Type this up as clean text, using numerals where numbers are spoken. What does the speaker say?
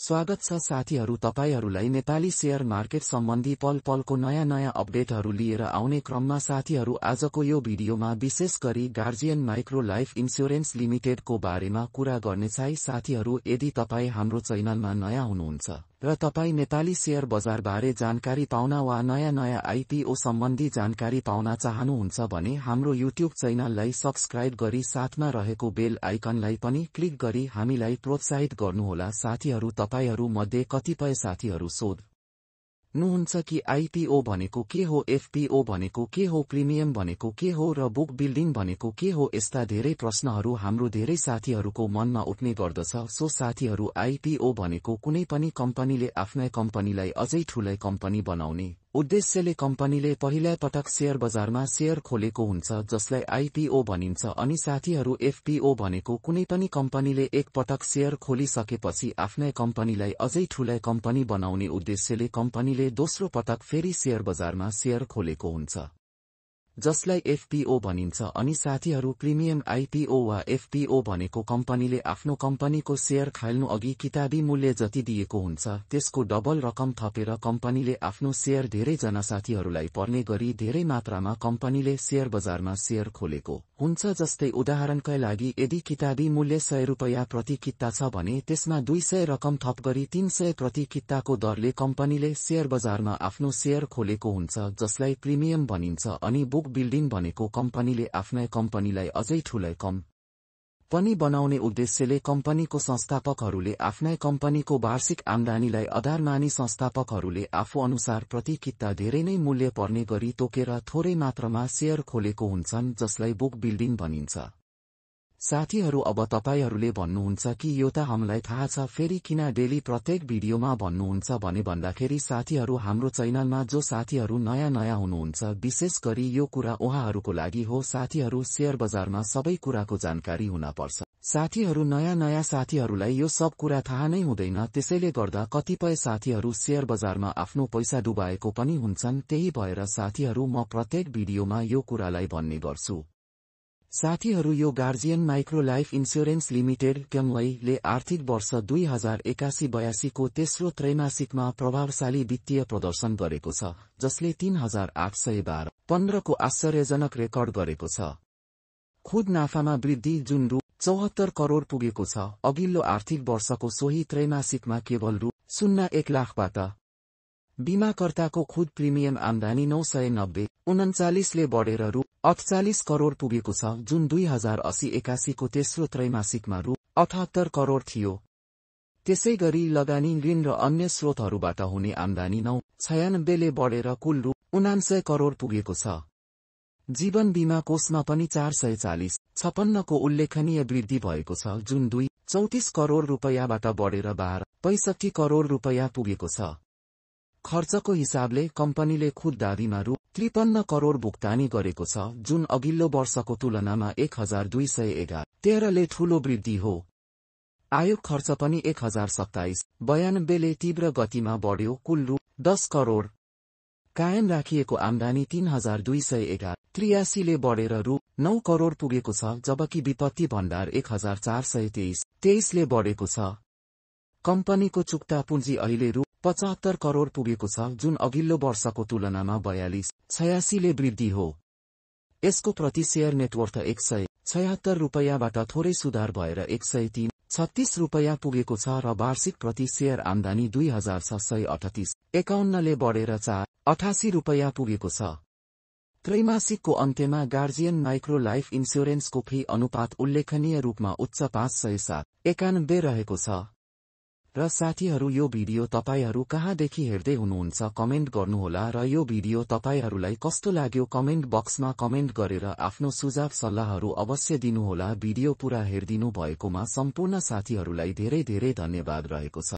स्वागत छ साथीहरू, तपाईहरूलाई नेपाली शेयर मार्केट सम्बन्धी पल-पलको नयाँ अपडेटहरू लिएर आउने क्रममा साथीहरू आजको यो भिडियोमा विशेष गरी गार्जियन माइक्रो लाइफ इन्स्योरेन्स लिमिटेडको बारेमा कुरा गर्नेछै। साथीहरू, यदि तपाईँ हाम्रो च्यानलमा नयाँ हुनुहुन्छ र तपाईँ नेपाली शेयर बजारबारे जानकारी पाउन वा नयाँ आइपीओ सम्बन्धी जानकारी पाउन चाहनुहुन्छ भने हाम्रो युट्युब च्यानललाई सब्स्क्राइब गरी साथमा रहेको बेल आइकनलाई पनि क्लिक गरी हामीलाई प्रोत्साहित गर्नुहोला। साथीहरू, तपाईहरू मध्ये कतिपय साथीहरू सोध्नुहुन्छ कि आइपीओ भनेको के हो, एफपीओ भनेको के हो, प्रिमियम भनेको के हो र बुक बिल्डिङ भनेको के हो। यस्ता धेरै प्रश्नहरू हाम्रो धेरै साथीहरूको मनमा उठ्ने गर्दछ। सो साथीहरू, आइपीओ भनेको कुनै पनि कम्पनीले आफ्नै कम्पनीलाई अझै ठूलै कम्पनी बनाउने उद्देश्यले कम्पनीले पहिलो पटक शेयर बजारमा शेयर खोलेको हुन्छ, जसलाई आइपीओ भनिन्छ। अनि साथीहरू, एफपीओ भनेको कुनै पनि कम्पनीले एक पटक शेयर खोलिसकेपछि आफ्नै कम्पनीलाई अझै ठूलै कम्पनी बनाउने उद्देश्यले कम्पनीले दोस्रो पटक फेरि शेयर बजारमा शेयर खोलेको हुन्छ, जसलाई एफपीओ भनिन्छ। अनि साथीहरू, प्रिमियम आइपीओ वा एफपीओ भनेको कम्पनीले आफ्नो कम्पनीको शेयर खाल्नु अघि किताबी मूल्य जति दिएको हुन्छ त्यसको डबल रकम थपेर कम्पनीले आफ्नो शेयर धेरै जना साथीहरूलाई पर्ने गरी धेरै मात्रामा कम्पनीले शेयर बजारमा शेयर खोलेको हुन्छ। जस्तै उदाहरणका लागि, यदि किताबी मूल्य 100 रुपैयाँ प्रति किता छ भने त्यसमा 200 रकम थप गरी 300 प्रति किताको दरले कम्पनीले शेयर बजारमा आफ्नो शेयर खोलेको हुन्छ, जसलाई प्रिमियम भनिन्छ। अनि बुक बिल्डिङ भनेको कम्पनीले आफ्नै कम्पनीलाई अझै ठूलै कम्पनी बनाउने उद्देश्यले कम्पनीको संस्थापकहरूले आफ्नै कम्पनीको वार्षिक आम्दानीलाई आधार मानी संस्थापकहरूले आफू अनुसार प्रति किता धेरै नै मूल्य पर्ने गरी तोकेर थोरै मात्रामा शेयर खोलेको हुन्छन्, जसलाई बुक बिल्डिङ भनिन्छ। साथीहरू, अब तपाईहरूले भन्नुहुन्छ कि यो त हामीलाई थाहा छ, फेरि किन डेली प्रत्येक भिडियोमा भन्नुहुन्छ भने भन्दाखेरि साथीहरू, हाम्रो च्यानलमा जो साथीहरू नयाँ हुनुहुन्छ विशेष गरी यो कुरा उहाँहरूको लागि हो। साथीहरू, शेयर बजारमा सबै कुराको जानकारी हुन पर्छ। साथीहरू, नयाँ साथीहरूलाई यो सब कुरा थाहा नै हुँदैन, त्यसैले गर्दा कतिपय साथीहरू शेयर बजारमा आफ्नो पैसा डुबाएको पनि हुन्छन्। त्यही भएर साथीहरू, म प्रत्येक भिडियोमा यो कुरालाई भन्ने गर्छु। साथीहरू, यो guardian micro life insurance limited ले आर्थिक वर्ष 2081-82 को तेस्रो त्रैमासिकमा प्रभावशाली वित्तीय प्रदर्शन गरेको छ, जसले 3812.15 को आश्चर्यजनक रेकर्ड गरेको छ। खुद नाफामा वृद्धि जुन रु 74 करोड पुगेको छ, अघिल्लो आर्थिक वर्षको सोही त्रैमासिकमा केवल रु 01 लाखबाट। बीमाकर्ताको खुद प्रिमियम आम्दानी 939 ले बढेर रु 48 करोड पुगेको छ, जुन 2080-81 को तेस्रो त्रैमासिकमा रु 78 करोड थियो। त्यसैगरी लगानी, ऋण र अन्य स्रोतहरूबाट हुने आम्दानी 996 ले बढेर कुल रु 79 करोड पुगेको छ। जीवन बीमा कोषमा पनि 440.56 को उल्लेखनीय वृद्धि भएको छ, जुन 234 करोड रुपैयाँबाट बढेर 12.65 करोड रुपैयाँ पुगेको छ। खर्चको हिसाबले कम्पनीले खुद दाबीमा रु 53 करोड भुक्तानी गरेको छ, जुन अघिल्लो वर्षको तुलनामा 1213 ले ठूलो वृद्धि हो। आयोग खर्च पनि 1027.92 ले तीव्र गतिमा बढ्यो, कुल रु 10 करोड। कायम राखिएको आम्दानी 3283 ले बढेर रु 9 करोड पुगेको छ, जबकि विपत्ति भण्डार 1423 ले बढेको छ। कम्पनीको चुक्ता पुँजी अहिले रु 75 करोड पुगेको छ, जुन अघिल्लो वर्षको तुलनामा 4286 ले वृद्धि हो। यसको प्रति शेयर नेटवर्थ 176 रुपैयाँबाट थोरै सुधार भएर 136 रुपैयाँ पुगेको छ र वार्षिक प्रति शेयर आम्दानी 2638.51 ले बढेर 488 रुपैयाँ पुगेको छ। त्रैमासिकको अन्त्यमा गार्जियन माइक्रो लाइफ इन्स्योरेन्सको फी अनुपात उल्लेखनीय रूपमा उच्च 507.91 रहेको छ। र साथीहरू, यो भिडियो तपाईहरू कहाँदेखि हेर्दै हुनुहुन्छ कमेन्ट गर्नुहोला र यो भिडियो तपाईहरूलाई कस्तो लाग्यो कमेन्ट बक्समा कमेन्ट गरेर आफ्नो सुझाव सल्लाहहरू अवश्य दिनुहोला। भिडियो पूरा हेरिदिनु भएकोमा सम्पूर्ण साथीहरूलाई धेरै धन्यवाद रहेको छ।